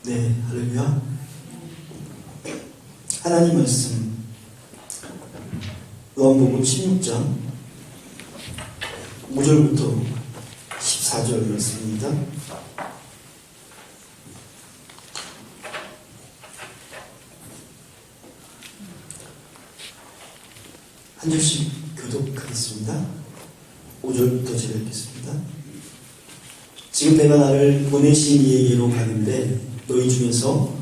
네, 할렐루야. 하나님 말씀 요한복음 16장 5절부터 14절 말씀입니다. 한 절씩 교독하겠습니다. 5절부터 제가 읽겠습니다. 지금 내가 나를 보내신 이에게로 가는데 너희 중에서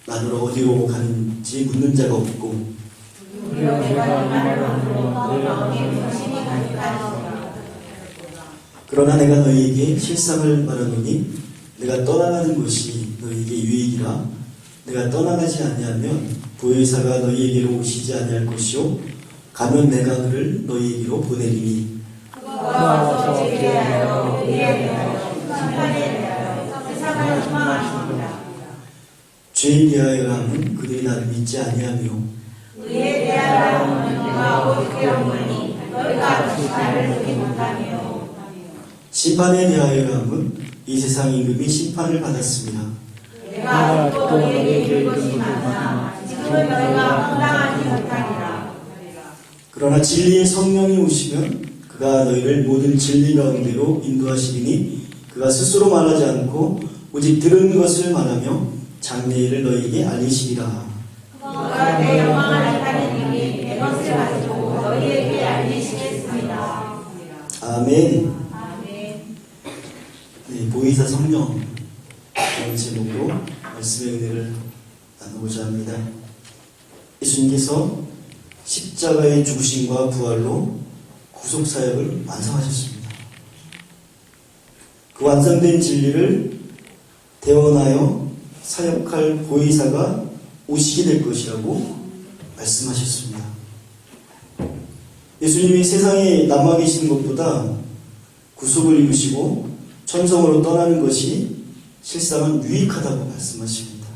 나를 어디로 가는지 묻는 자가 없고 그러나 내가 너희에게 실상을 말하노니 내가 떠나가는 것이 너희에게 유익이라. 내가 떠나가지 아니하면 보혜사가 너희에게로 오시지 아니할 것이요 가면 내가 그를 너희에게로 보내리니 그가 와서 제게 대하여 우리에게 대하여 심판에 대하여 세상을 희망하십니다. 죄에 대하여 함은 그들이 나를 믿지 아니하며 의에 대하여 함은 내가 아버지께 오노니 너희가 다시 나를 보지 못하며 심판에 대하여 함은 이 세상 임금이 심판을 받았습니다. 내가 아직도 너희에게 이를 것이 많으나 지금은 너희가 감당하지 못하리라. 그러나 진리의 성령이 오시면 그가 너희를 모든 진리 가운데로 인도하시리니 그가 스스로 말하지 않고 오직 들은 것을 말하며 장래일을 너희에게 알리시리라. 그가 내 영광을 나타내는 일이 내 것을 가지고 너희에게 알리시겠습니다. 아멘. 아멘. 네, 보혜사 성령 이런 제목으로 말씀의 은혜를 나누고자 합니다. 예수님께서 십자가의 죽으심과 부활로 구속사역을 완성하셨습니다. 그 완성된 진리를 대원하여 사역할 보혜사가 오시게 될 것이라고 말씀하셨습니다. 예수님이 세상에 남아 계시는 것보다 구속을 이루시고 천성으로 떠나는 것이 실상은 유익하다고 말씀하십니다.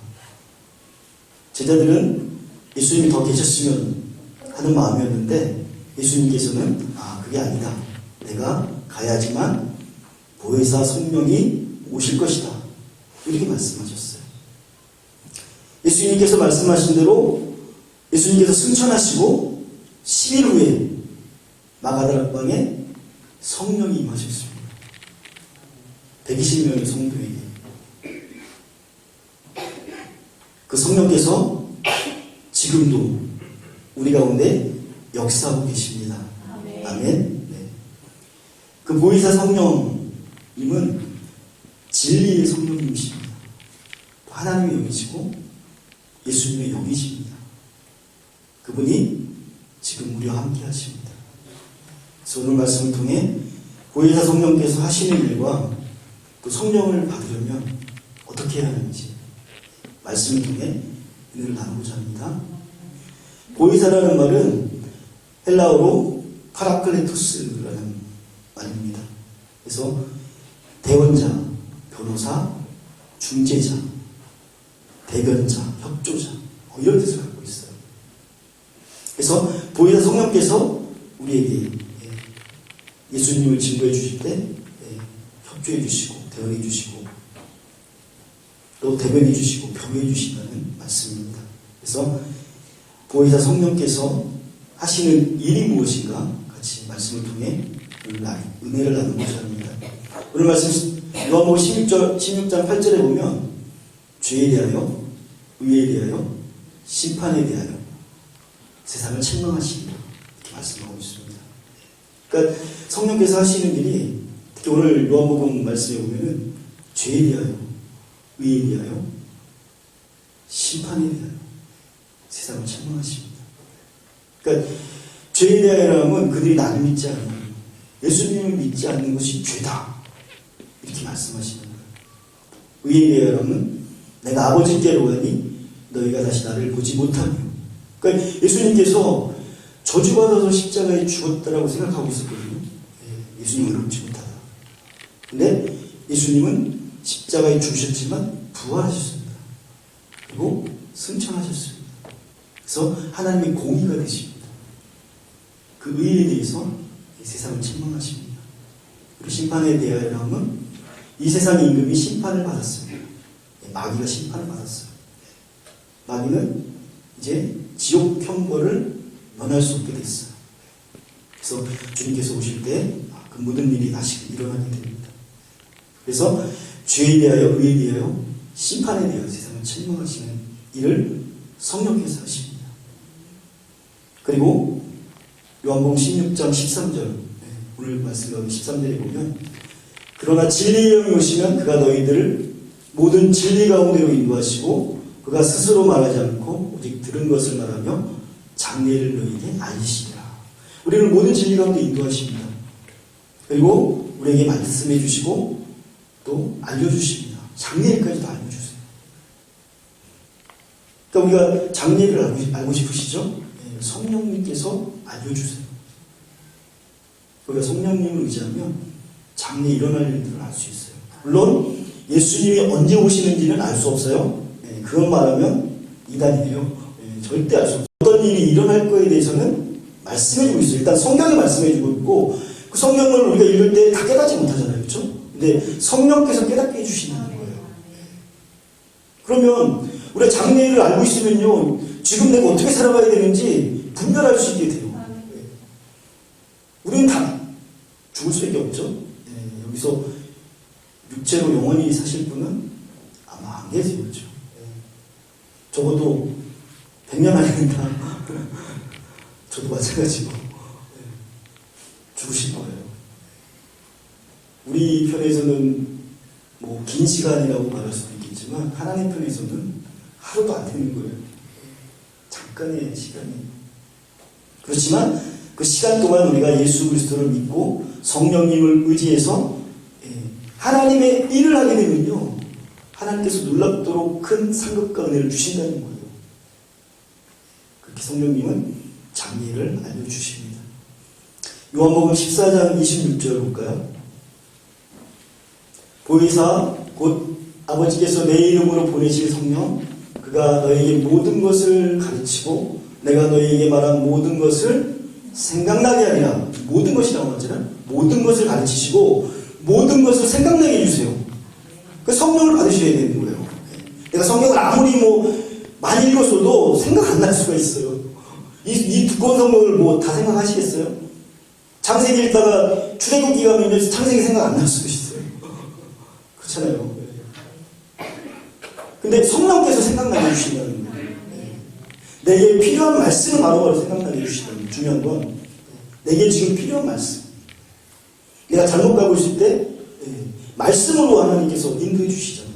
제자들은 예수님이 더 계셨으면 하는 마음이었는데 예수님께서는 그게 아니다. 내가 가야지만 보혜사 성령이 오실 것이다. 이렇게 말씀하셨어요. 예수님께서 말씀하신 대로 예수님께서 승천하시고 10일 후에 마가다락방에 성령이 임하셨습니다. 120명의 성도에게. 그 성령께서 지금도 우리 가운데 역사하고 계십니다. 아멘. 네. 그 보혜사 성령님은 진리의 성령님이십니다. 하나님의 영이시고 예수님의 영이십니다. 그분이 지금 우리와 함께 하십니다. 그래서 오늘 말씀을 통해 보혜사 성령께서 하시는 일과 또 성령을 받으려면 어떻게 해야 하는지 말씀을 통해 은혜를 나누고자 합니다. 보혜사라는 말은 헬라어로 파라클레토스라는 말입니다. 그래서 대원자, 변호사, 중재자, 대변자, 협조자 이런 뜻을 갖고 있어요. 그래서 보혜사 성령께서 우리에게 예수님을 증거해 주실 때 협조해 주시고 대언해 주시고 또 대변해 주시고 병해 주신다는 말씀입니다. 그래서 보혜사 성령께서 하시는 일이 무엇인가 같이 말씀을 통해 은혜를 나누고자 합니다. 오늘 말씀 요한복음 16장 8절에 보면 죄에 대하여 의에 대하여 심판에 대하여 세상을 책망하시리라 이렇게 말씀하고 있습니다. 그러니까 성령께서 하시는 일이 특히 오늘 요한복음 말씀에 보면은 죄에 대하여 의에 대하여 심판에 대하여 세상을 책망하십니다. 그러니까 죄에 대하여는 그들이 나를 믿지 않는 예수님을 믿지 않는 것이 죄다 이렇게 말씀하시는 거예요. 의에 대하여는 내가 아버지께로 가니 너희가 다시 나를 보지 못하며. 그러니까 예수님께서 저주받아서 십자가에 죽었다라고 생각하고 있었거든요. 예수님을 의롭지 못하다. 근데 예수님은 십자가에 죽으셨지만 부활하셨습니다. 그리고 승천하셨습니다. 그래서 하나님의 공의가 되십니다. 그 의에 대해서 이 세상을 책망하십니다. 그리고 심판에 대하여는 이 세상의 임금이 심판을 받았습니다. 마귀가 심판을 받았어요. 마귀는 이제 지옥 형벌을 면할 수 없게 됐어요. 그래서 주님께서 오실 때 그 모든 일이 다시 일어나게 됩니다. 그래서 죄에 대하여, 의에 대하여, 심판에 대하여 세상을 책망하시는 일을 성령께서 하십니다. 그리고 요한복음 16장 13절, 오늘 말씀 가운데 13절에 보면, 그러나 진리의 영이 오시면 그가 너희들을 모든 진리 가운데로 인도하시고 그가 스스로 말하지 않고 오직 들은 것을 말하며 장래를 너희에게 알리시리라. 우리를 모든 진리 가운데 인도하십니다. 그리고 우리에게 말씀해 주시고 또 알려주십니다. 장래일까지도 알려주세요. 그러니까 우리가 장래를 알고 싶으시죠? 성령님께서 알려주세요. 우리가 성령님을 의지하면 장래에 일어날 일들을 알 수 있어요. 물론 예수님이 언제 오시는지는 알 수 없어요. 그건 말하면 이단이에요. 절대 알 수 없어요. 어떤 일이 일어날 거에 대해서는 말씀해주고 있어요. 일단 성경이 말씀해주고 있고 그 성경을 우리가 읽을 때 다 깨닫지 못하잖아요. 그렇죠? 근데 성령께서 깨닫게 해주시는 거예요. 그러면 우리가 장래를 알고 있으면요, 지금 내가 어떻게 살아가야 되는지 분별할 수 있게 돼요. 우리는 다 죽을 수밖에 없죠. 여기서 육체로 영원히 사실 분은 아마 안 계세요. 그렇죠? 적어도 100년 안에는 다 저도 마찬가지고 죽으실 거예요. 우리 편에서는 뭐 긴 시간이라고 말할 수도 있겠지만 하나님 편에서는 하루도 안 되는 거예요. 잠깐의 시간이. 그렇지만 그 시간 동안 우리가 예수 그리스도를 믿고 성령님을 의지해서 하나님의 일을 하게 되면요, 하나님께서 놀랍도록 큰 상급과 은혜를 주신다는 거예요. 그렇게 성령님은 장래를 알려주십니다. 요한복음 14장 26절 볼까요? 보혜사 곧 아버지께서 내 이름으로 보내실 성령, 그가 너에게 모든 것을 가르치고 내가 너에게 말한 모든 것을 생각나게 하리라. 모든 것이라고 하잖아요. 모든 것을 가르치시고 모든 것을 생각나게 해주세요. 그 성령을 받으셔야 되는 거예요. 내가 성경을 아무리 많이 읽었어도 생각 안 날 수가 있어요. 이 두꺼운 성경을 다 생각하시겠어요? 창세기 읽다가 출애굽기 가면 창세기 생각 안 날 수도 있어요. 그렇잖아요. 근데 성령께서 생각나게 해주신다는 거예요. 내게 필요한 말씀을 바로바로 생각나게 해주신다는 거예요. 중요한 건 내게 지금 필요한 말씀. 내가 잘못 가고 있을 때 말씀으로 하나님께서 인도해 주시잖아요.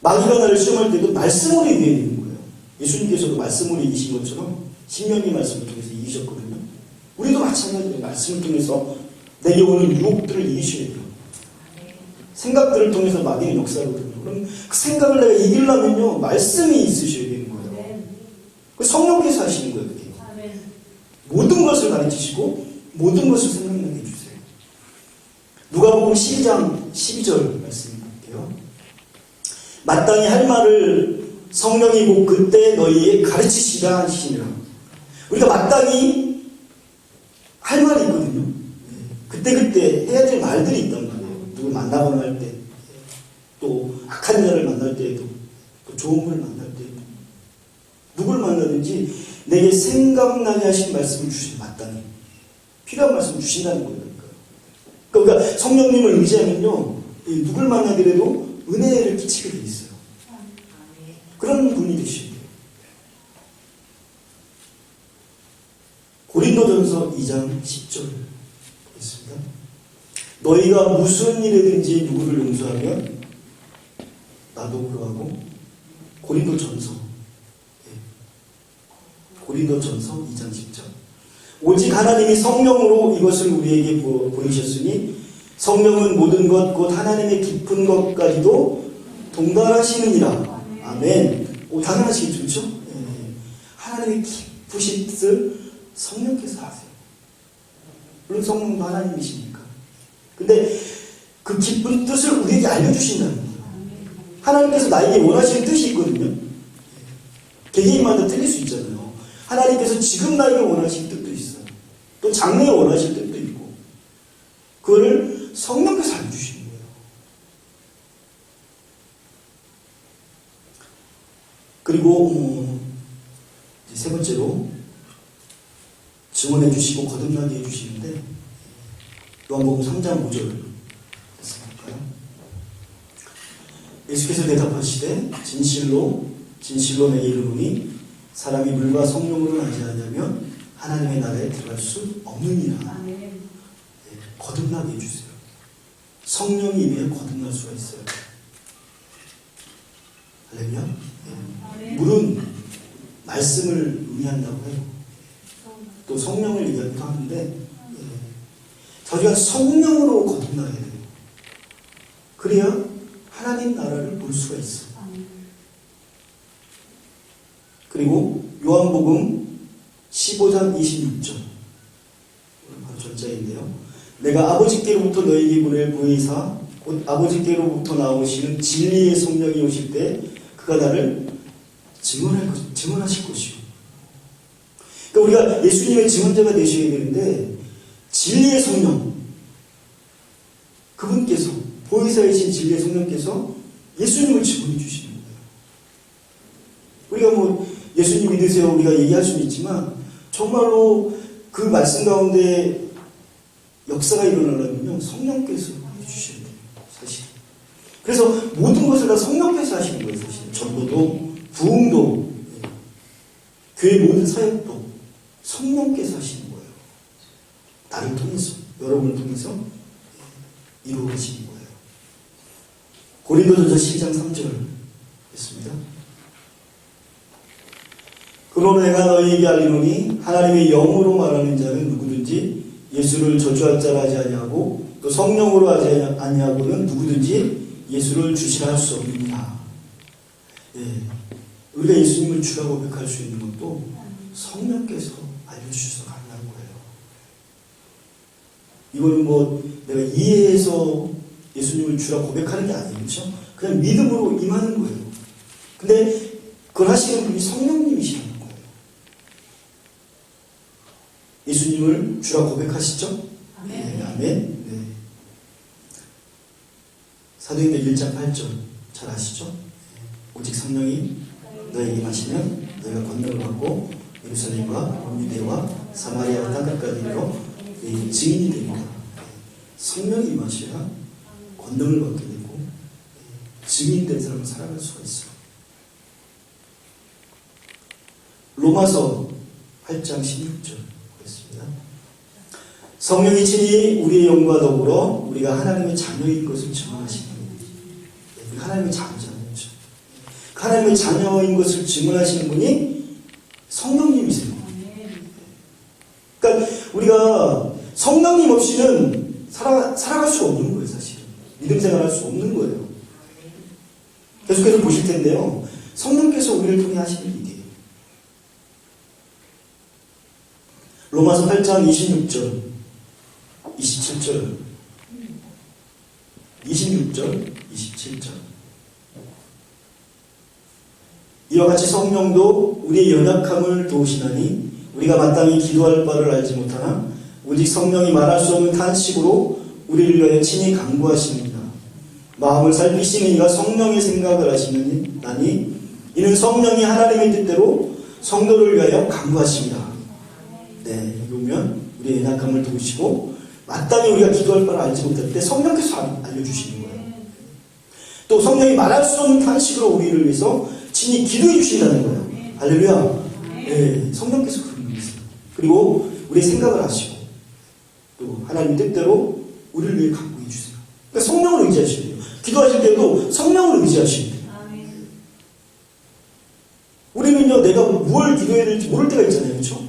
마귀가 나를 시험할 때도 말씀으로 이겨야 되는 거예요. 예수님께서도 말씀으로 이기신 것처럼 신명기 말씀을 통해서 이기셨거든요. 우리도 마찬가지로 말씀을 통해서 내게 오는 유혹들을 이기셔야 돼요. 생각들을 통해서 마귀는 역사하거든요. 그럼 그 생각을 내가 이기려면요, 말씀이 있으셔야 되는 거예요. 그 성령께서 하시는 거예요. 그게. 모든 것을 가르치시고 모든 것을 생각나게 해주세요. 누가복음 12장 12절 말씀 볼게요. 마땅히 할 말을 성령이 곧 그때 너희에 가르치시라 하시니라. 우리가 마땅히 할 말이 있거든요. 그때 해야 될 말들이 있단 말이에요. 누굴 만나거나 할 때, 또 악한 자를 만날 때에도, 또 좋은 분을 만날 때에도, 누굴 만나든지 내게 생각나게 하신 말씀을 주시는, 마땅히 필요한 말씀을 주신다는 거예요. 그러니까 성령님을 의지하면요, 누굴 만나더라도 은혜를 끼치게 돼 있어요. 그런 분이 되셔야 돼요. 고린도전서 2장 10절 보겠습니다. 너희가 무슨 일이든지 누구를 용서하면 나도 그러하고. 고린도전서 2장 10절. 오직 하나님이 성령으로 이것을 우리에게 보이셨으니 성령은 모든 것 곧 하나님의 깊은 것까지도 동달하시느니라. 아멘. 당연하시겠죠, 그렇죠? 하나님의 깊으신 뜻을 성령께서 하세요. 물론 성령도 하나님이시니까. 근데 그 깊은 뜻을 우리에게 알려주신다는 거예요. 하나님께서 나에게 원하시는 뜻이 있거든요. 개개인마다 틀릴 수 있잖아요. 하나님께서 지금 나에게 원하시는 뜻도 있어요. 또 장래에 원하시는 뜻도 있고. 그거를 성령께서 알려주시는 거예요. 그리고 이제 세 번째로 증언해 주시고 거듭나게 해 주시는데 요한복음 3장 5절 말씀할까요? 예수께서 대답하시되 진실로 진실로 내게 이르노니 사람이 물과 성령으로 나지 않으면 하나님의 나라에 들어갈 수 없느니라. 거듭나게 해주세요. 성령이 임해 거듭날 수가 있어요. 할렐루야. 물은 말씀을 의미한다고 해요. 또 성령을 얘기하기도 하는데 저희가 성령으로 거듭나야 돼요. 그래야 하나님 나라를 볼 수가 있어요. 그리고 요한복음 15장 26절 바로 절자인데요. 내가 아버지께로부터 너희에게 보낼 보혜사 곧 아버지께로부터 나오시는 진리의 성령이 오실 때 그가 나를 증언하실 것이요. 그러니까 우리가 예수님의 증언자가 되셔야 되는데 진리의 성령 그분께서 보혜사이신 진리의 성령께서 예수님을 증언해 주시는 거예요. 우리가 예수님 믿으세요 우리가 얘기할 수는 있지만 정말로 그 말씀 가운데 역사가 일어나려면요 성령께서 해주셔야 돼요. 사실 그래서 모든 것을 다 성령께서 하시는 거예요. 사실 전도도 부흥도 교회 모든 사역도 성령께서 하시는 거예요. 나를 통해서 여러분을 통해서 이루어지는 거예요. 고린도전서 12장 3절 했습니다. 그러나 내가 너희에게 알리노니 하나님의 영으로 말하는 자는 누구든지 예수를 저주할 자라 하지 아니하고 또 성령으로 하지 아니하고는 누구든지 예수를 주시라 할 수 없느니라. 우리가 예수님을 주라 고백할 수 있는 것도 성령께서 알려주셔서 가능한 거예요. 이거는 내가 이해해서 예수님을 주라 고백하는 게 아니에요. 그렇죠? 그냥 믿음으로 임하는 거예요. 근데 그걸 하시는 분이 성령님이시라는 거예요. 예수님을 주라 고백하시죠? 네, 아멘. 네. 사도행전 1장 8절 잘 아시죠? 오직 성령이 너에게 마시면 너희가 권능을 받고 예루살렘과 온 유대와 사마리아와 땅끝까지 이르러 너희 증인이 됩니다. 성령이 임하셔야 권능을 받게 되고 증인된 사람을 살아갈 수가 있어요. 로마서 8장 16절 보겠습니다. 성령이 친히 우리의 영과 더불어 우리가 하나님의 자녀인 것을 증언하시는 분이 하나님의 자녀잖아요. 하나님의 자녀인 것을 증언하시는 분이 성령님이세요. 그러니까 우리가 성령님 없이는 살아갈 수 없는 거예요. 사실은 믿음 생활할 수 없는 거예요. 계속해서 보실 텐데요. 성령께서 우리를 통해 하시는 일이에요. 로마서 8장 26절 27절 26절 27절 이와 같이 성령도 우리의 연약함을 도우시나니 우리가 마땅히 기도할 바를 알지 못하나 오직 성령이 말할 수 없는 탄식으로 우리를 위하여 친히 간구하시느니라. 마음을 살피시는 이가 성령의 생각을 하시느니 이는 성령이 하나님의 뜻대로 성도를 위하여 간구하십니다. 네, 여기 오면 우리의 연약함을 도우시고 마땅히 우리가 기도할 바를 알지 못할 때 성령께서 알려주시는 거예요. 또 성령이 말할 수 없는 탄식으로 우리를 위해서 친히 기도해 주신다는 거예요. 할렐루야. 네, 성령께서 그런 분이세요. 그리고 우리의 생각을 하시고 또 하나님 뜻대로 우리를 위해 간구해 주세요. 그러니까 성령을 의지하셔야 돼요. 기도하실 때도 성령을 의지하셔야 돼요. 우리는요, 내가 무엇을 기도해야 될지 모를 때가 있잖아요. 그렇죠? 네.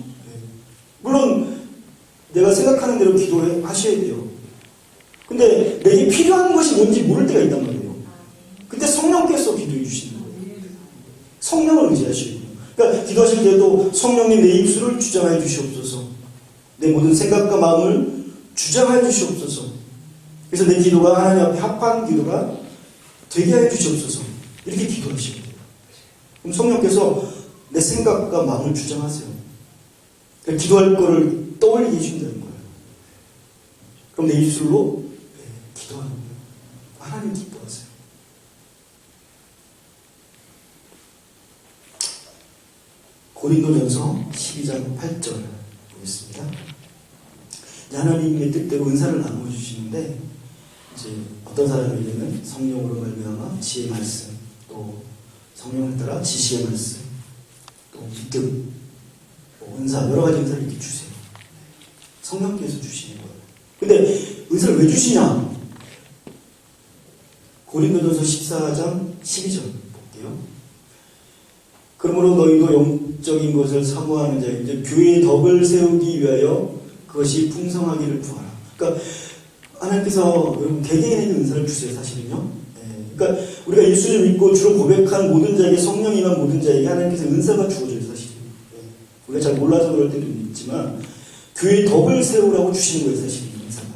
물론 내가 생각하는 대로 기도하셔야 돼요. 근데 내게 필요한 것이 뭔지 모를 때가 있단 말이에요. 그때 성령께서 기도해 주시는 거예요. 성령을 의지하셔야 돼요. 그러니까 기도하실 때도 성령님 내 입술을 주장하여 주시옵소서. 내 모든 생각과 마음을 주장하여 주시옵소서. 그래서 내 기도가 하나님 앞에 합한 기도가 되게 하여 주시옵소서. 이렇게 기도하셔야 돼요. 그럼 성령께서 내 생각과 마음을 주장하세요. 그러니까 기도할 거를 떠올리게 해준다는 거예요. 그럼 내 입술로 기도하는 거예요. 하나님 기뻐하세요. 고린도전서 12장 8절 보겠습니다. 하나님의 뜻대로 은사를 나누어 주시는데 이제 어떤 사람에게는 성령으로 말미암아 지혜의 말씀, 또 성령을 따라 지시의 말씀, 또 믿음, 은사 여러 가지 은사를 이렇게 주세요. 성령께서 주시는 거예요. 근데 은사를 왜 주시냐? 고린도전서 14장 12절 볼게요. 그러므로 너희도 영적인 것을 사모하는 자, 이제 교회의 덕을 세우기 위하여 그것이 풍성하기를 구하라. 그러니까 하나님께서 여러분 개개인에게 은사를 주세요. 사실은요. 그러니까 우리가 예수를 믿고 주로 고백한 모든 자에게, 성령 임한 모든 자에게 하나님께서 은사가 주어져요. 사실은. 우리가 잘 몰라서 그럴 때도 있지만 교회의 덕을 세우라고 주시는 거예요. 사실은 은사가.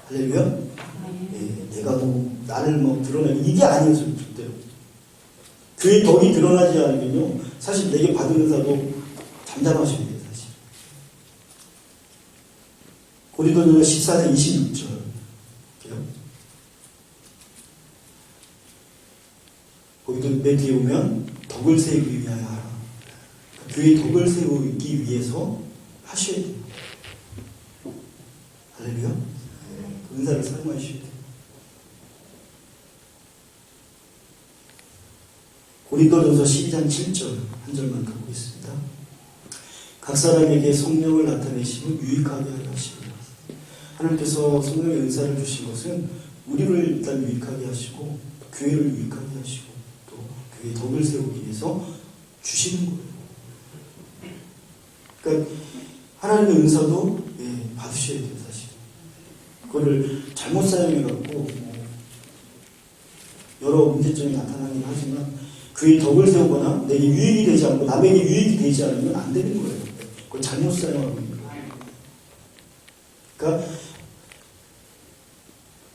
할렐루야. 내가 뭐 나를 뭐 드러내는 이게 아니에요. 절대로. 교회의 덕이 드러나지 않으면요, 사실 내게 받은 은사도 잠잠하셔야 돼요. 사실. 고린도전서 14장 26절 거기도 맨 뒤에 보면 덕을 세우기 위하여 하라. 교회의 덕을 세우기 위해서 하셔야 돼요. 할렐루야. 은사를 사용하셔야 돼요. 고린도전서 12장 7절 한 절만 더 보겠습니다. 각 사람에게 성령을 나타내시면 유익하게 하려 하시고, 하나님께서 성령의 은사를 주신 것은 우리를 일단 유익하게 하시고 교회를 유익하게 하시고 또 교회의 덕을 세우기 위해서 주시는 거예요. 그러니까 하나님의 은사도 받으셔야 돼요. 사실 그거를 잘못 사용해갖고 여러 문제점이 나타나긴 하지만 그의 덕을 세우거나 내게 유익이 되지 않고 남에게 유익이 되지 않으면 안 되는 거예요. 그걸 잘못 사용하고 있는 거예요. 그러니까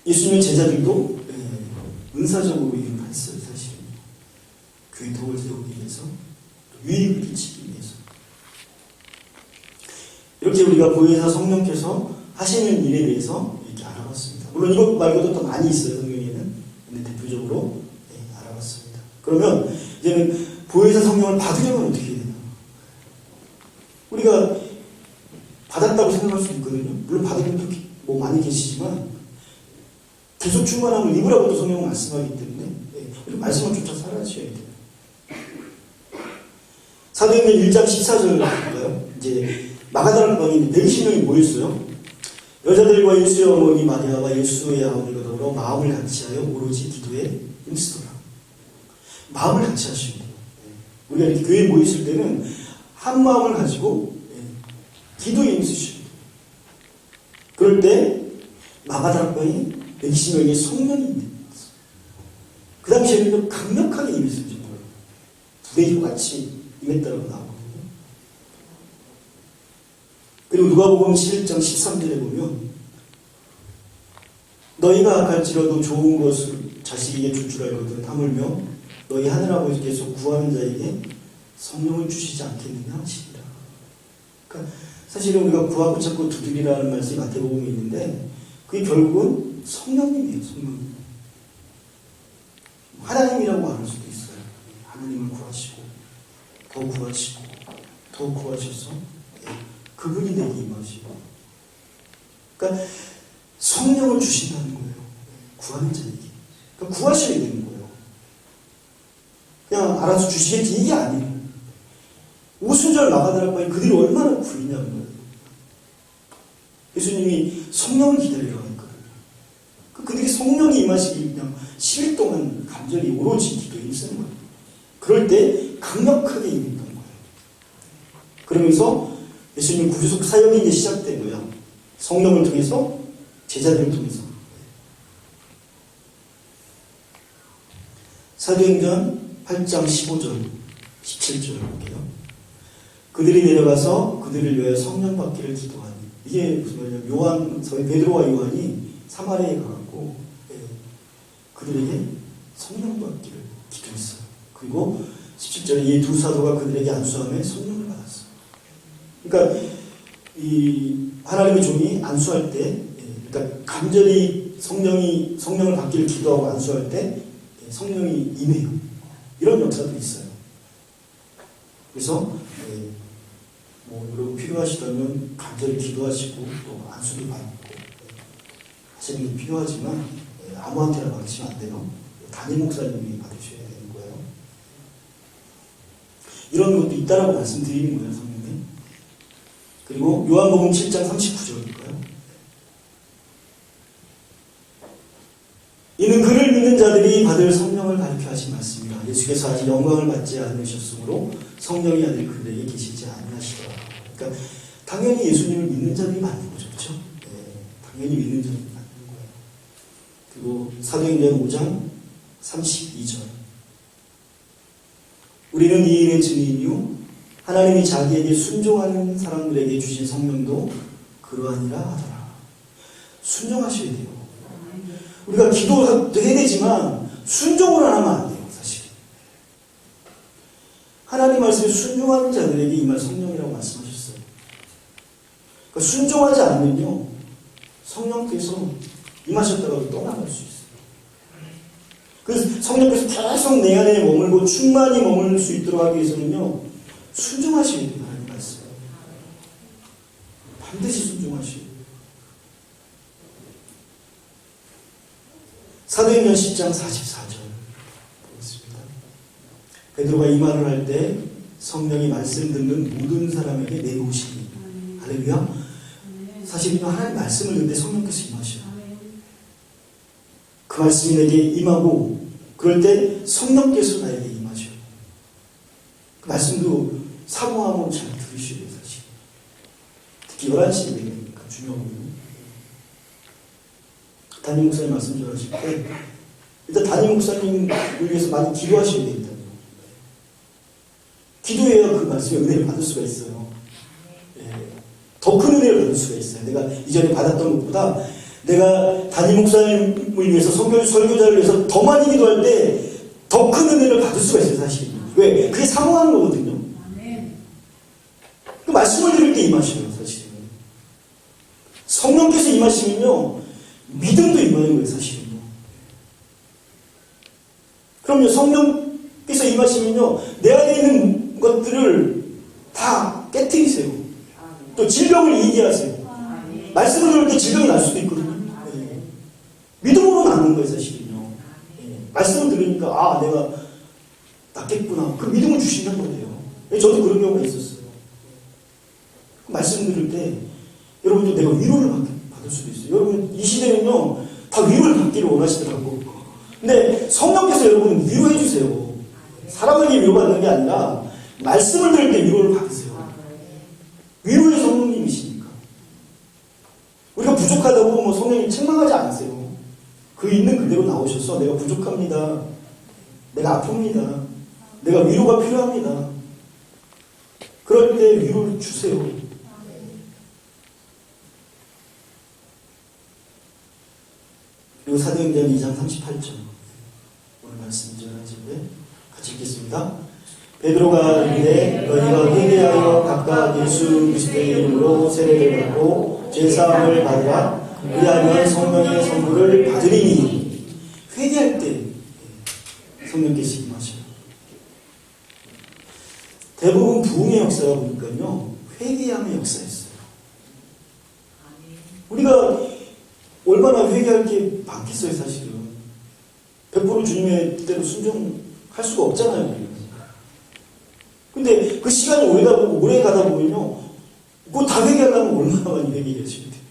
예수님의 제자들도 은사적으로 일을 했어요. 사실은 그의 덕을 세우기 위해서, 유익을 끼치기 위해서. 이렇게 우리가 보혜사 성령께서 하시는 일에 대해서 이렇게 알아봤습니다. 물론 이것 말고도 더 많이 있어요. 성경에는. 근데 대표적으로 알아봤습니다. 그러면 이제는 보혜사 성령을 받으려면 어떻게 해야 되나? 우리가 받았다고 생각할 수 있거든요. 물론 받은 분도 뭐 많이 계시지만 계속 충만함을 입으라고도 성령은 말씀하기 때문에 우리 말씀을 쫓아 살아셔야 돼요. 사도행전 1장 14절을 볼까요? 이제 마가다라 방에 120명이 모였어요. 여자들과 예수의 어머니 마리아와 예수의 아버지가 더불어 마음을 같이하여 오로지 기도에 힘쓰더라. 마음을 같이 하셔야 돼요. 우리가 이렇게 교회에 모였을 때는 한 마음을 가지고 기도에 힘쓰셔야 돼요. 그럴 때 마가다라 방에 120명의 성령이 있는 거죠. 그 당시에는 강력하게 임했어요. 불의 같이 임했다고 나오거든요. 그리고 누가복음 11장 13절에 보면 너희가 갈지라도 좋은 것을 자식에게 줄 줄 알거든 하물며 너희 하늘아버지께서 구하는 자에게 성령을 주시지 않겠느냐 하시니라. 그러니까 사실은 우리가 구하고 찾고 두드리라는 말씀이 마태복음에 있는데 그게 결국은 성령님이에요. 성령님. 하나님이라고 할 수도 있어요. 하나님을 구하시고 더 구하시고 더 구하셔서 그분이 내게 임하시고, 그러니까 성령을 주신다는 거예요. 구하는 자에게. 그러니까 구하셔야 되는 거예요. 그냥 알아서 주시겠지 이게 아니에요. 오순절 마가다라 방에 그들이 얼마나 구했냐는 거예요. 예수님이 성령을 기다리라고 했거든요. 그들이 성령이 임하시기 그냥 10일 동안 간절히 오로지 기도에 힘쓰는 거예요. 그럴 때 강력하게 임했던 거예요. 그러면서 예수님 구속 사역이 이제 시작된 거예요. 성령을 통해서, 제자들을 통해서. 사도행전 8장 15절, 17절 볼게요. 그들이 내려가서 그들을 위하여 성령 받기를 기도하니. 이게 무슨 말이냐면 요한, 베드로와 요한이 사마리아에 가고 그들에게 성령 받기를 기도했어요. 그리고 17절에 이 두 사도가 그들에게 안수하며 성령을 받았어요. 그러니까 이 하나님의 종이 안수할 때, 그러니까 간절히 성령을 받기를 기도하고 안수할 때 성령이 임해요. 이런 역사도 있어요. 그래서 뭐 여러분 필요하시다면 간절히 기도하시고 또 안수도 받고 하시는 게 필요하지만 아무한테나 받으시면 안 돼요. 담임 목사님이 받으셔야 되는 거예요. 이런 것도 있다라고 말씀드리는 거예요, 성령님. 그리고 요한복음 7장 39절일까요? 이는 그를 믿는 자들이 받을 성령을 가리켜 하신 말씀이라. 예수께서 아직 영광을 받지 않으셨으므로 성령이 아직 그들에게 계시지 아니하시더라. 그러니까 당연히 예수님을 믿는 자들이 받는 거죠, 그렇죠? 네, 당연히 믿는 자들이 받는 거예요. 그리고 사도행전 5장 32절. 우리는 이 일의 증인이요 하나님이 자기에게 순종하는 사람들에게 주신 성령도 그러하니라 하더라. 순종하셔야 돼요. 우리가 기도도 해야 되지만 순종을 안 하면 안 돼요, 사실. 하나님 말씀에 순종하는 자들에게 임할 성령이라고 말씀하셨어요. 그러니까 순종하지 않으면요, 성령께서 임하셨다고 떠나갈 수 있어요. 그래서 성령께서 계속 내 안에 머물고 충만히 머물 수 있도록 하기 위해서는요, 순종하셔야 돼요, 하나님 말씀. 반드시 순종하셔야 돼요. 사도행전 10장 44절 보겠습니다. 베드로가 이 말을 할 때 성령이 말씀 듣는 모든 사람에게 내놓으시니 할렐루야. 사실은요, 하나님 말씀을 듣는데 성령께서 임하셔요. 그 말씀이 내게 임하고 그럴 때 성령께서 나에게 임하셔요. 그 말씀도 사모하고 잘 들으셔야 돼요, 사실. 특히 11시 예배니까 중요하거든요. 담임 목사님 말씀 전하실 때 일단 담임 목사님을 위해서 많이 기도하셔야 됩니다. 기도해야 그 말씀의 은혜를 받을 수가 있어요. 더 큰 은혜를 받을 수가 있어요. 내가 이전에 받았던 것보다 내가 담임 목사님을 위해서 설교자를 위해서 더 많이 기도할 때 더 큰 은혜를 받을 수가 있어요, 사실. 왜? 그게 사모하는 거거든요. 그 말씀을 들을 때 임하셔요, 사실은. 성령께서 임하시면요, 믿음도 임하는 거예요, 사실은요. 그럼요, 성령께서 임하시면요, 내 안에 있는 것들을 다 깨트리세요. 또 질병을 이기게 하세요. 말씀을 들을 때 질병이 날 수도 있거든요. 네. 믿음으로 나는 거예요, 사실은요. 네. 말씀을 들으니까, 아, 내가 낫겠구나. 그 믿음을 주시는 거예요. 저도 그런 경우가 있었어요. 말씀 들을 때, 여러분도 내가 위로를 받을 수도 있어요. 여러분, 이 시대는요, 다 위로를 받기를 원하시더라고. 근데 성령께서 여러분 위로해 주세요. 사람에게 위로받는 게 아니라, 말씀을 들을 때 위로를 받으세요. 위로의 성령님이시니까. 우리가 부족하다고 뭐 성령님 책망하지 않으세요. 그 있는 그대로 나오셔서 내가 부족합니다. 내가 아픕니다. 내가 위로가 필요합니다. 그럴 때 위로를 주세요. 그리고 사도행전 2장 38절 오늘 말씀 전하는데 같이 읽겠습니다. 베드로가 이르되 너희가 회개하여 각각 예수 그리스도의 이름으로 세례를 받고 죄사함을 받으라. 그리하면 성령의 선물을 받으리니. 회개할 때 성령께서 임하셔요. 대부분 부흥의 역사가 보니까요, 회개함의 역사였어요. 우리가 얼마나 회개할 게 많겠어요, 사실은. 100% 주님의 뜻대로 순종할 수가 없잖아요. 근데 그 시간이 오래 가다 보면요, 그거 다 회개하려면 얼마나 많이 회개하시면 돼요.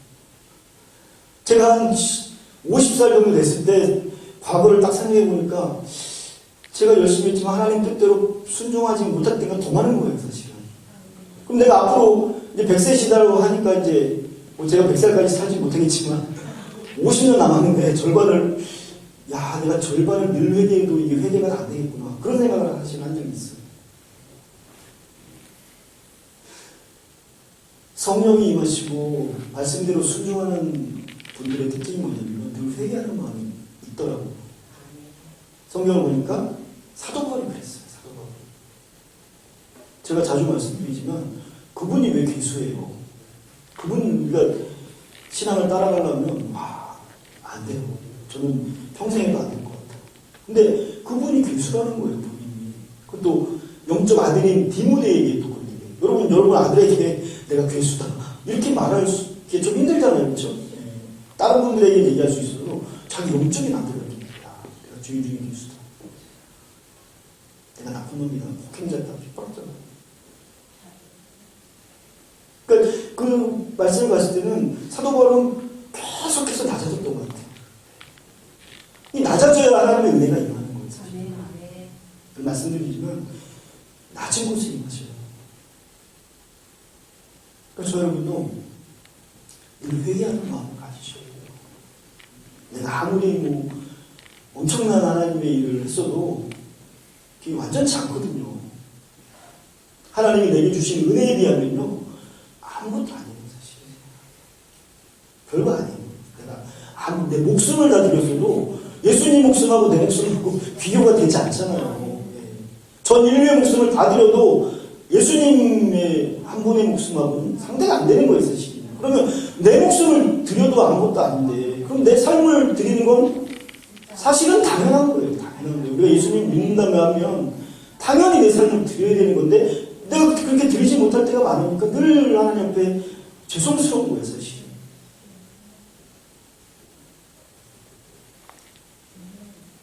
제가 한 50살 정도 됐을 때 과거를 딱 생각해 보니까 제가 열심히 했지만 하나님 뜻대로 순종하지 못할 때가 더 많은 거예요, 사실은. 그럼 내가 앞으로 이제 100세 시다라고 하니까 이제 뭐 제가 100살까지 살지 못하겠지만 50년 남았는데 절반을, 야, 내가 절반을 늘 회개해도 이게 회개가 안 되겠구나. 그런 생각을 사실 한 적이 있어요. 성령이 임하시고 말씀대로 순종하는 분들의 특징이 뭐냐면 늘 회개하는 마음이 있더라고요. 성경을 보니까 사도 바울이 그랬어요. 사도 바울. 제가 자주 말씀드리지만 그분이 왜 괴수예요? 그분 우리가 신앙을 따라가려면 안 돼요. 저는 평생에도 안 될 것 같아요. 근데 그분이 괴수라는 거예요, 본인이. 그것도 영적 아들인 디모데에게 또 그렇게 돼요. 여러분 아들에게 내가 괴수다 이렇게 말할 게 좀 힘들잖아요, 그렇죠? 다른 분들에게 얘기할 수 있어도 자기 영적인 아들에게 내가 주의 중에 괴수다. 내가 나쁜 놈이다. 폭행자다. 핍박자다. 그러니까 그 말씀을 봤을 때는 사도 바울은 계속해서 낮아졌던 것 같아요. 이 낮아져야 하나님의 은혜가 임하는 거예요. 사실. 말씀드리지만 낮은 곳에 임하셔요. 그러니까 저 여러분도 늘 회개하는 마음을 가지셔야 돼요. 내가 아무리 뭐 엄청난 하나님의 일을 했어도 그게 완전치 않거든요. 하나님이 내게 주신 은혜에 비하면요 아무것도 아니에요. 사실 별거 아니에요. 내가 내 목숨을 다 드렸어도 예수님 목숨하고 내 목숨하고 비교가 되지 않잖아요. 전 인류의 목숨을 다 드려도 예수님의 한 분의 목숨하고는 상대가 안 되는 거예요. 사실. 그러면 내 목숨을 드려도 아무것도 아닌데 그럼 내 삶을 드리는 건 사실은 당연한 거예요. 당연한 거예요. 우리가 예수님 믿는다고 하면 당연히 내 삶을 드려야 되는 건데 내가 그렇게 드리지 못할 때가 많으니까 늘 하나님 앞에 죄송스러운 거예요. 사실.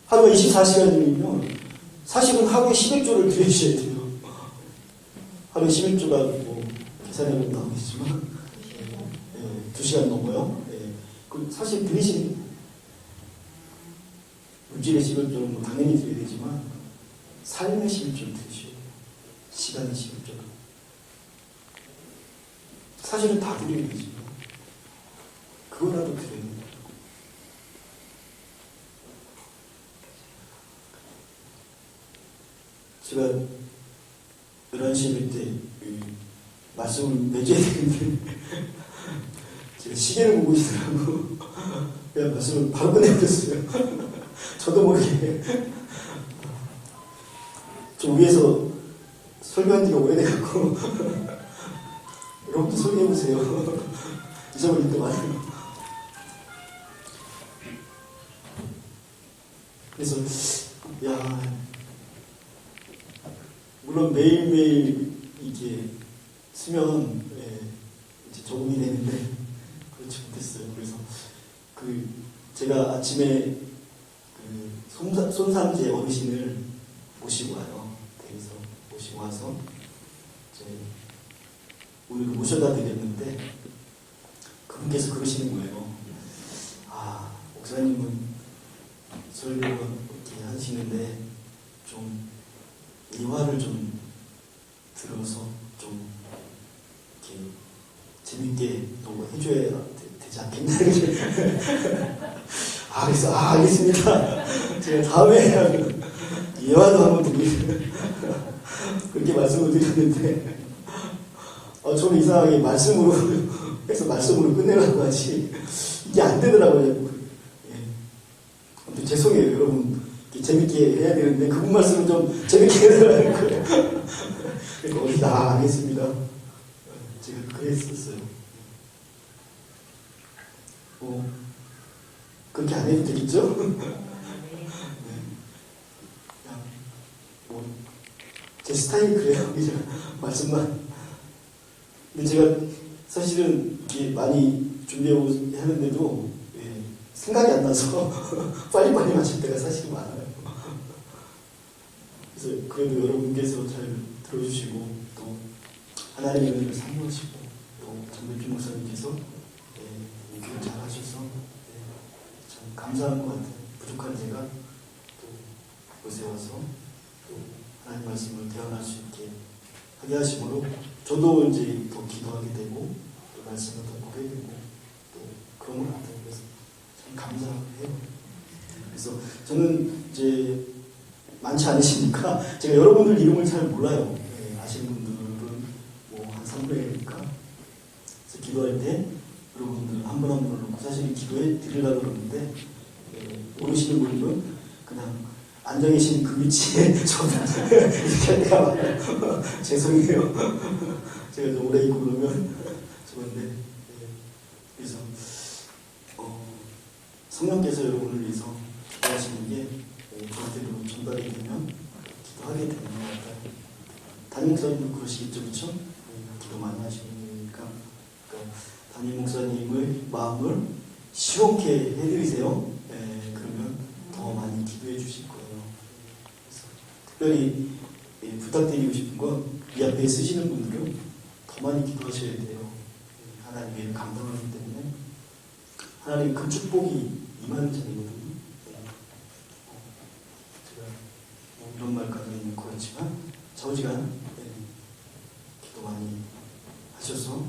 하루가 24시간이면 사실은 하루에 10일조를 드리셔야 돼요. 하루에 11조가 뭐 계산해보면 나오겠지만 2시간 넘어요. 사실 드리신 물질의 11조는 뭐 당연히 드려야 되지만 삶의 11조를 드리셔야 돼요. 시간의 11조. 사실은 다 드려야 되지만 그거라도 드려야 돼요. 제가 11시 예배 때 말씀을 맺어야 되는데 제가 시계를 보고 있으라고 그냥 말씀을 바로 끝내버렸어요. 저도 모르게 좀 위에서 설교한 지가 오래돼갖고 여러분도 설교해보세요. 잊어버릴 때 많아요. 그래서 물론 매일매일 이게 쓰면 이제 적응이 되는데 그렇지 못했어요. 그래서 제가 아침에 손삼재 어르신을 모시고 와요. 그래서 모시고 와서 이제 오늘 모셔다 드렸는데 그분께서 그러시는 거예요. 목사님은 설교 이렇게 하시는데 좀 이화를 좀 들어서 좀 이렇게 재밌게 또 해줘야 되지 않겠나. 그래서 알겠습니다. 제가 다음에 예화도 한번 드리겠습니다. 그렇게 말씀을 드렸는데 저는 이상하게 말씀으로 해서 말씀으로 끝내려고 하지 이게 안 되더라고요. 아무튼 죄송해요 여러분. 재밌게 해야 되는데 그분 말씀은 좀 재밌게 해달라는 거예요. 그러니까 알겠습니다. 제가 그랬었어요. 그렇게 안 해도 되겠죠? 제 스타일이 그래요. 그냥 말씀만. 근데 제가 사실은 이렇게 많이 준비하고 하는데도 생각이 안 나서 빨리빨리 마칠 때가 사실 많아요. 그래서 그래도 여러분께서 잘 들어주시고 또 하나님의 은혜를 사모하시고 또 전백준 목사님께서 교육 잘 하셔서 참 감사한 것 같아요. 부족한 제가 또 이곳에 와서 또 하나님 말씀을 대언할 수 있게 하게 하심으로 저도 이제 더 기도하게 되고 또 말씀을 더 보게 되고 또 그런 것 같아요. 그래서 참 감사해요. 그래서 저는 이제 많지 않으시니까 제가 여러분들 이름을 잘 몰라요. 아시는 분들은 뭐 한 3분이니까 그래서 기도할 때 여러분들 한 분 한 분을 놓고 사실 기도해 드리려고 그러는데 모르시는 분들은 그냥 앉아 계신 그 위치에 저는 이렇게 할 때가 많아요. 죄송해요. 제가 좀 오래 있고 그러면 좋은데 그래서 성령께서 여러분을 위해서 기도하시는 게 저한테도 전달이 되면 기도하게 되는 것 같아요. 담임목사님도 그러시겠죠, 그렇죠? 기도 많이 하시니까 담임 목사님의 마음을 시원케 해드리세요. 그러면 더 많이 기도해 주실 거예요. 그래서 특별히 부탁드리고 싶은 건 이 앞에 쓰시는 분들은 더 많이 기도하셔야 돼요. 하나님의 일을 감당하기 때문에 하나님의 그 축복이 임하는 자리거든요. 제가 이런 말까지는 그렇지만 좌우지간 기도 많이 하셔서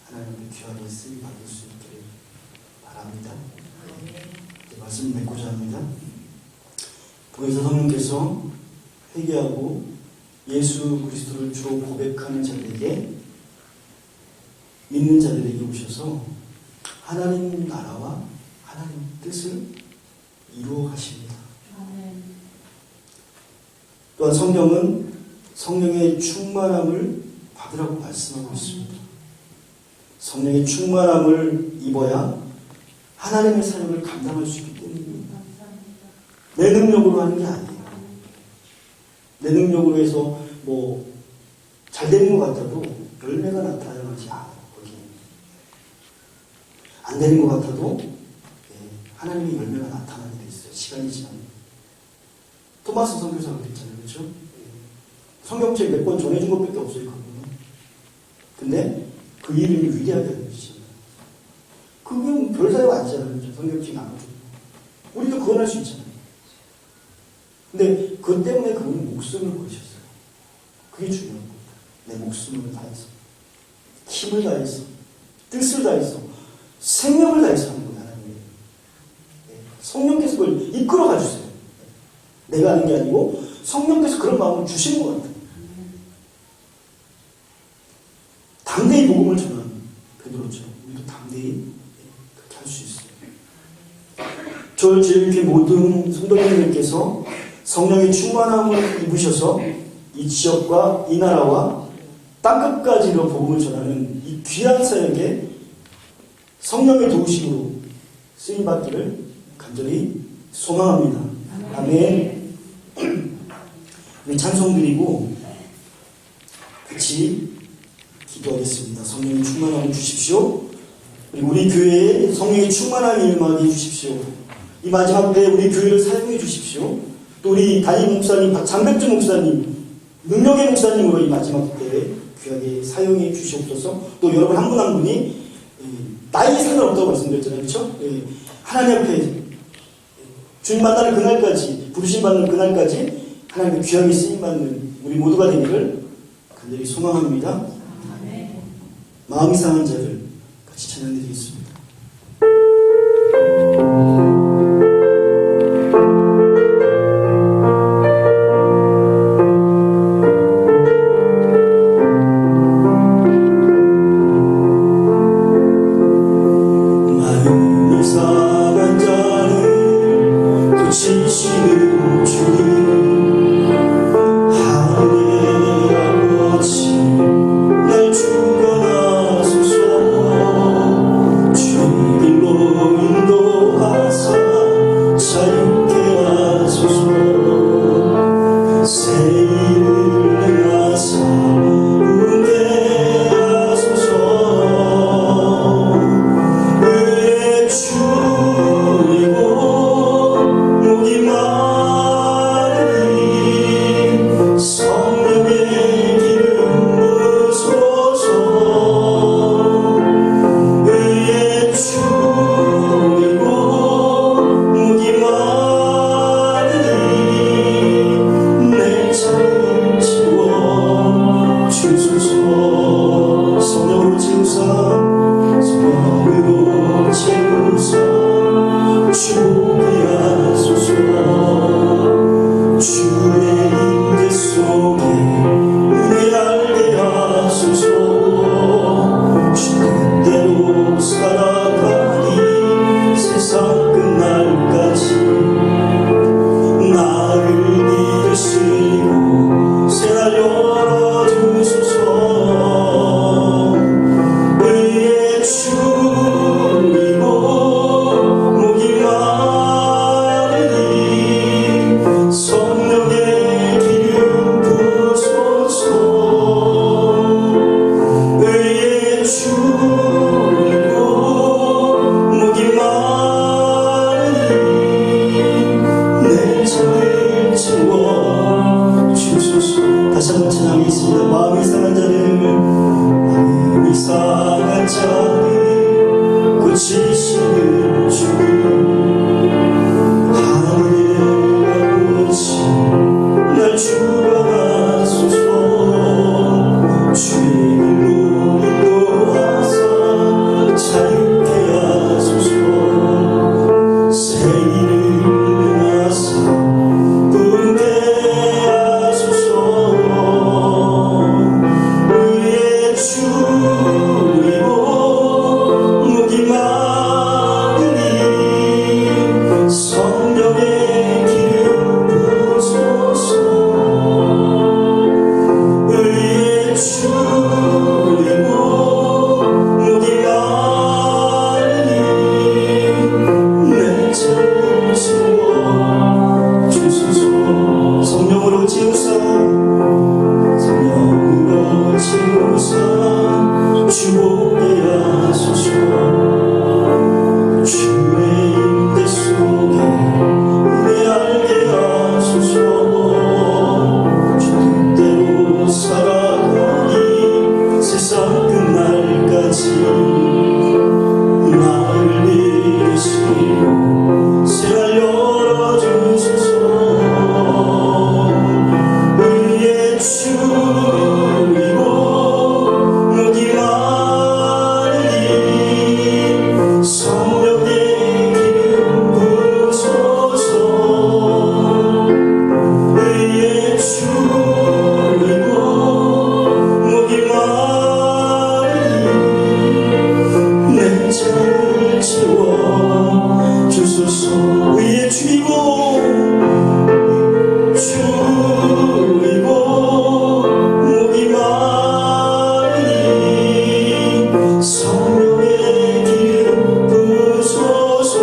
하나님의 귀하게 쓰임 받을 수 있기를 바랍니다. 말씀 맺고자 합니다. 보혜사 성령께서 회개하고 예수 그리스도를 주로 고백하는 자들에게, 믿는 자들에게 오셔서 하나님 나라와 하나님 뜻을 이루어 가십니다. 또한 성경은 성령의 충만함을 받으라고 말씀하고 있습니다. 성령의 충만함을 입어야 하나님의 사역을 감당할 수 있기 때문입니다. 내 능력으로 하는 게 아니에요. 내 능력으로 해서 잘 되는 것 같아도 열매가 나타나지 않아요. 거기는. 안 되는 것 같아도 하나님의 열매가 나타나게 돼 있어요. 시간이 지나면. 토마스 선교사가 그랬잖아요. 그렇죠? 성경책 몇 권 전해준 것밖에 없어요. 그거는. 근데 그 이름이 위대하게 알려지잖아요. 그건 별 사역 아니잖아요. 그렇죠? 성경책 나눠주고. 우리도 그건 할 수 있잖아요. 근데 그것 때문에 그분은 목숨을 걸으셨어요. 그게 중요한 겁니다. 내 목숨을 다해서, 힘을 다해서, 뜻을 다해서, 생명을 다해서 하는 거예요. 하나님이. 성령께서 그걸 이끌어 가주세요. 내가 하는 게 아니고 성령께서 그런 마음을 주시는 것 같아요. 담대히 복음을 전하는 베드로처럼 우리도 담대히 그렇게 할 수 있어요. 저를 제일교회 모든 성도님들께서 성령의 충만함을 입으셔서 이 지역과 이 나라와 땅끝까지로 복음을 전하는 이 귀한 사역에 성령의 도우심으로 쓰임받기를 간절히 소망합니다. 아멘. 우리 찬송 드리고 같이 기도하겠습니다. 성령의 충만함을 주십시오. 우리 교회에 성령의 충만함을 임하게 해주십시오. 이 마지막 때 우리 교회를 사용해 주십시오. 또 우리 담임 목사님, 장백주 목사님, 능력의 목사님으로 이 마지막 때에 귀하게 사용해 주시옵소서. 또 여러분 한 분 한 분이 나이에 상관없다고 말씀드렸잖아요. 그렇죠? 하나님 앞에 주님 만나는 그날까지, 부르심 받는 그날까지 하나님의 귀하게 쓰임받는 우리 모두가 되기를 간절히 소망합니다. 마음이 상한 자들 같이 찬양드리겠습니다. 성령의 기름 가정이 있습니다. 마음이 상한 자를, 마음이 상한 자를 고치시는 주 하늘 아버지, 날 주관하소서. 주님으로 인도하사 자유케 하소서. 새 일을 하사 꿈게 하소서. 의의 주이고 목이 마르니 성령의 기름 부으소서. 의의 주이고 목이 마르니 내 죄를 지워 주소서. 성령으로 지우사, 성령으로 지우사 주보게 하소서. 주의 임대 속에 내 알게 하소서. 주 뜻대로 살아가니 세상 끝날까지 나를 믿으시고 새날 열어주소서. 의의 주이고 목이 마르니 성령의 기름 부으소서. 의의 주이고 목이 마르니 내 죄를 지워 주소서. 의의 주이고 목이 마르니 성령의 기름 부으소서.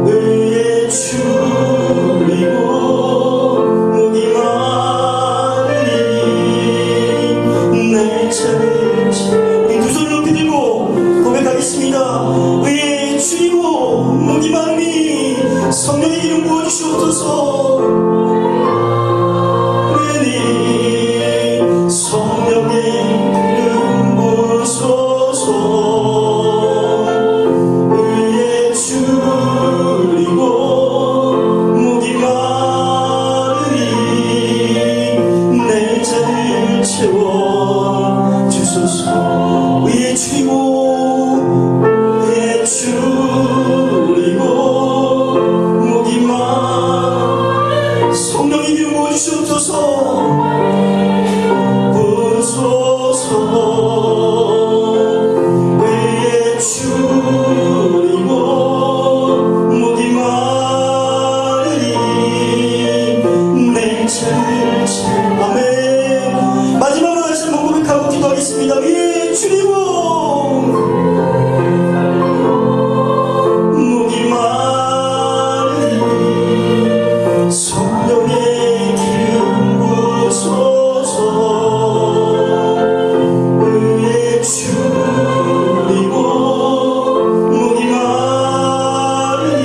의의 주이고 목이 마르니 내 죄를 지워. 이 두 손을 높이 들고 고백하겠습니다. 의의 주이고 목이 마르니 성령의 기름 부어주시옵소서. 성령의 기름 부으소서. 의의 주이고 목이 마르니 내 잔을 채워 주소서. 의의 주이고 의의 주이고 목이 마르니 성령의 기름 부어주시옵소서. 부소서. 의의 주이고 목이 마르니 내 죄를 지워. 아멘. 마지막으로 다시 한번 고백하고 기도하겠습니다. 의의 주이고 목이 마르니 성령의 기름 부으소서. 의의 주이고 목이 마르니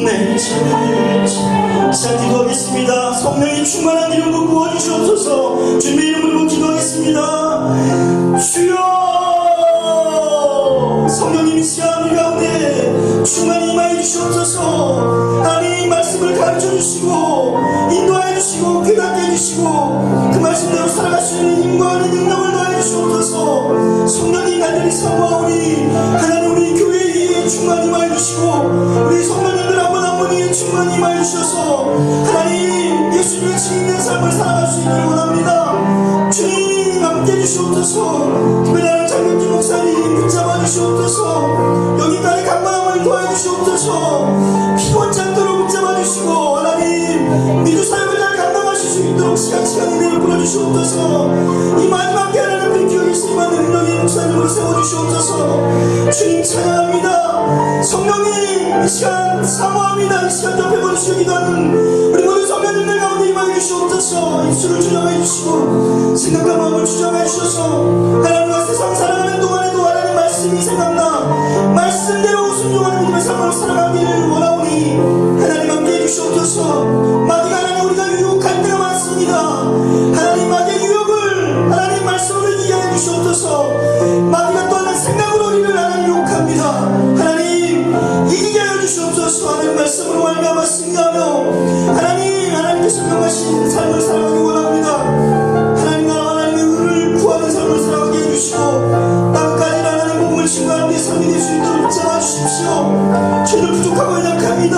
내 죄를 지워. 자, 기도하겠습니다. 성령이 충만한 기름 부어주시옵소서. 주님의 이름으로 기도하겠습니다. 주여, 성령님이 시간 우리 가운데 충만히 임하여 주시옵소서. 하나님 말씀을 가르쳐 주시고 인도하여 주시고 깨닫게 해주시고 그 말씀대로 살아갈 수 있는 힘과 능력을 더해 주시옵소서. 성령님 간절히 사모하오니 하나님 우리 교회에 충만히 임하여 주시고 우리 성도님들 한 분 한 분이 충만히 임하여 주셔서 하나님 예수님의 증인된 삶을 살아갈 수 있기를 원합니다. 주님 함께 해주시옵소서. 특별히 하나님 장명준 목사님 붙잡아 주시옵소서. 여기까지 강건함을 도와주시옵소서. 주시옵소서. 피곤치 않도록 붙잡아 주시고 하나님 믿음 사역을 잘 감당하실 수 있도록 시간시간 은혜를 부어주시옵소서. 이 마지막 깨어나는 빈기어 예수님만 능력의 목사님을 세워주시옵소서. 주님 찬양합니다. 성령님 이 시간 사모합니다. 이 시간 접해버려 주시기도 하는 우리 모든 성령님들 가운데 임하여 주시옵소서. 입술을 주장해 주시고 생각과 마음을 주장해 주셔서 하나님과 세상 살아가는 동안에도 하나님 말씀이 생각나 말씀대로 순종하는 믿음의 삶을 살아가기를 원하오니 하나님 함께 해주시옵소서. 마귀가 하나님 우리가 유혹할 때가 선명하신 삶을 살아가기 원합니다. 하나님 나라 하나님의 의를 구하는 삶을 살아가게 해주시고 땅까지 하나님 복음을 증거하는 데 삶이 될 수 있도록 잡아주십시오. 저는 부족하고 연약합니다.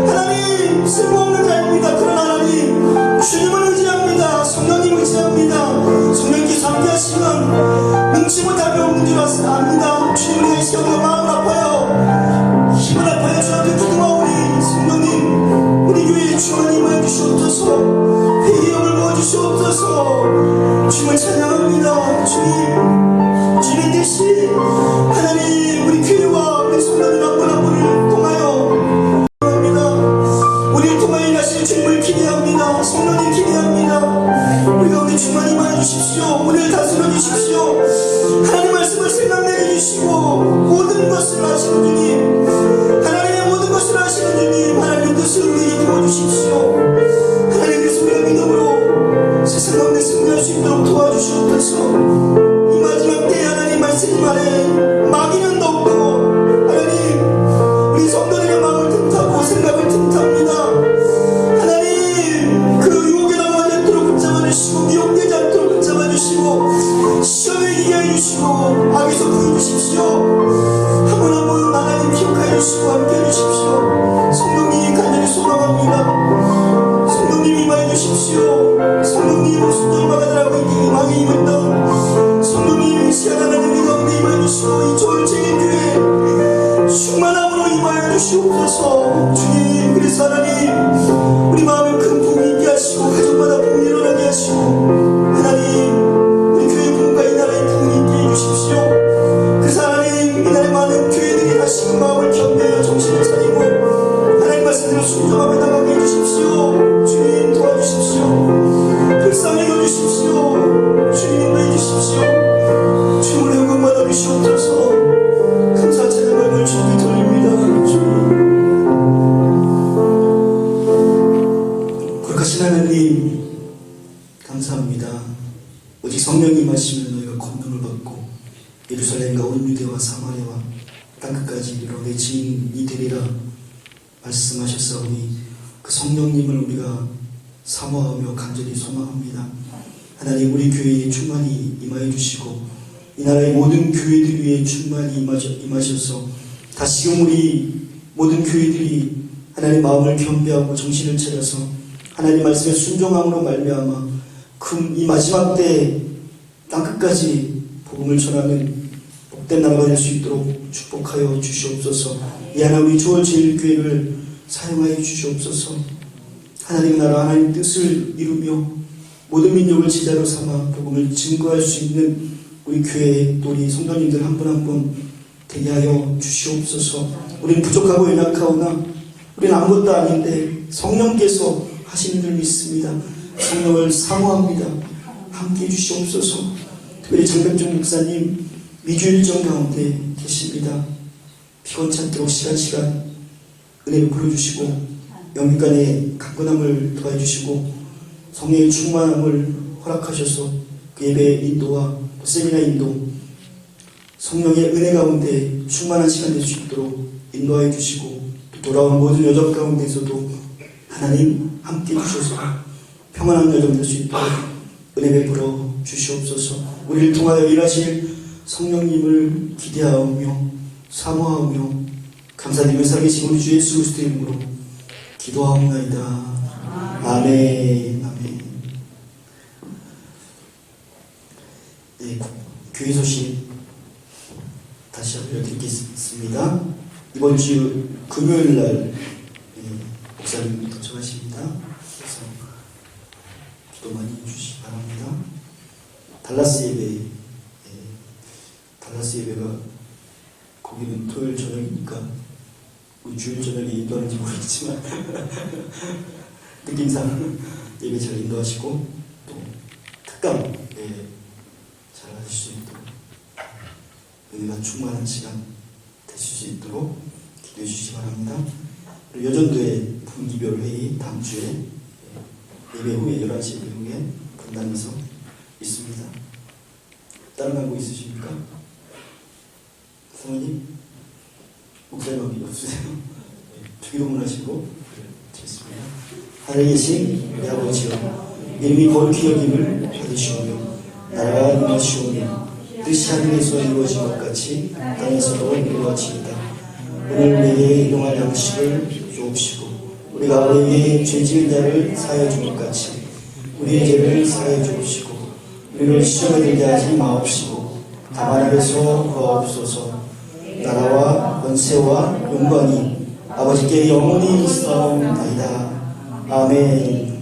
하나님 쓸모없는 자입니다. 그러나 하나님 주님을 의지합니다. 성령님 의지합니다. 성령님께서 함께 하시면 능치 못함이 없는 줄 압니다. 주님을 위해 시험과 마음을 아파요. 힘을 아파요. 저한테 부둥하오니 성령님 우리 교회에 주만 임하여 주시옵소서. 회개의 영을 부어주시옵소서. 주님을 찬양합니다. 주님 대신 하나님 우리 교회와 우리 성도들 한 분 한 분을 통하여 우리를 통하여 일하실 주님을 기대합니다. 성령님 기대합니다. 우리 가운데 주만 임하여 주십시오. 우리를 다스려 주십시오. 하나님 말씀을 생각내게 해주시고 모든 것을 아시는 주님, 하나님의 모든 것을 아시는 주님, 하나님의 뜻을 우리에게 부어주십시오. 하나님께서 우리가 믿음으로 세상 가운데 승리할 수 있도록 도와주시옵소서. 이 마지막 때에 하나님 말씀 안에 마귀는 없고 하나님 우리 성도들의 마음을 틈타고 생각을 틈탑니다. 하나님 그 유혹에 넘어가지 않도록 붙잡아주시고 미혹되지 않도록 붙잡아주시고 시험에 이기게 해주시고 악에서 구해주십시오. 한 분 한 분 하나님 기억하여 주시고 함께 해주십시오. 성령님 간절히 소망합니다. 성령님 임하여 주십시오. 성령님 순종마가들하고 임하게 임했던 성령님 시간 하나님 우리 가운데 임하여 주시고 이 조울쟁이 교회 충만함으로 임하여 주시옵소서. 주님 그래서 하나님 우리 마음에 큰 부흥이 있게 하시고 가정마다 부흥이 일어나게 하시고 하나님 우리 교회 부흥과 이 나라의 부흥이 있게 해주십시오. 그래서 하나님 이 나라의 많은 교회들이 다시금 마음을 겸비하여 정신을 차리고 하나님 말씀대로 순종하며 나가게 해주십시오. 주님 도와주십시오. 불쌍히 여주십시오. 주님 인도해 주십시오. 주님을 영광 받아 주시옵소서. 감사 찬양을 주님께 돌립니다. 주님 거룩하신 하나님 감사합니다. 오직 성령이 임하시면 너희가 권능을 받고 예루살렘과 온 유대와 사마리아와 땅끝까지 이르러 내 증인이 되리라 말씀하셨사오니 그 성령님을 우리가 사모하며 간절히 소망합니다. 하나님 우리 교회에 충만히 임하여 주시고 이 나라의 모든 교회들 위에 충만히 임하셔서 다시금 우리 모든 교회들이 하나님 마음을 겸비하고 정신을 차려서 하나님 말씀에 순종함으로 말미암아 이 마지막 때에 땅끝까지 복음을 전하는 복된 나라가 될 수 있도록 축복하여 주시옵소서. 이 하나 우리 조월제일교회를 사용하여 주시옵소서. 하나님 나라 하나님 뜻을 이루며 모든 민족을 제자로 삼아 복음을 증거할 수 있는 우리 교회의 또 우리 성도님들 한 분 한 분 되게 하여 주시옵소서. 우리는 부족하고 연약하오나 우리는 아무것도 아닌데 성령께서 하시는 줄 믿습니다. 성령을 사모합니다. 함께 해주시옵소서. 특별히 장병준 목사님 미주일정 가운데 계십니다. 피곤치 않도록 시간 은혜를 부어주시고 영육간의 강건함을 도와주시고 성령의 충만함을 허락하셔서 그 예배의 인도와 세미나 인도 성령의 은혜 가운데 충만한 시간 될 수 있도록 인도하여 주시고 또 돌아온 모든 여정 가운데서도 하나님 함께 해주셔서 평안한 여정 될 수 있도록 은혜 베풀어 주시옵소서. 우리를 통하여 일하실 성령님을 기대하며 사모하며 감사드리며 살아계신 우리 주 예수 그리스도의 이름으로 기도하옵나이다. 아멘. 아멘. 네, 교회 소식 다시 알려드리겠습니다. 이번 주 금요일 날 목사님이 도착하십니다. 그래서 기도 많이 해주시기 바랍니다. 달라스 예배가 거기는 토요일 저녁이니까 주일 저녁에 인도하는지 모르겠지만 느낌상 예배 잘 인도하시고 또 특강 잘 하실 수 있도록 은혜가 충만한 시간 되실 수 있도록 기도해 주시기 바랍니다. 그리고 여전도의 분기별 회의 다음 주에 예배 후에 11시 예배 후에 분당에서 있습니다. 다른 광고 있으십니까? 사모님? 목사님 없으세요? 주기도문 하시고 됐습니다. 하늘에 계신 우리 아버지여, 이름이 거룩히 여김을 받으시오며 나라가 임하시오며 뜻이 하늘에서 이루어진 것 같이 땅에서도 이루어지이다. 오늘 우리에게 일용할 양식을 주옵시고 우리가 우리에게 죄 지은 자를 사하여 준 것 같이 우리의 죄를 사하여 주옵시고 우리를 시험에 들게 하지 마옵시고 다만 하늘에서 구하옵소서. 나라와 권세와 영광이 아버지께 영원히 있사옵나이다. 아멘.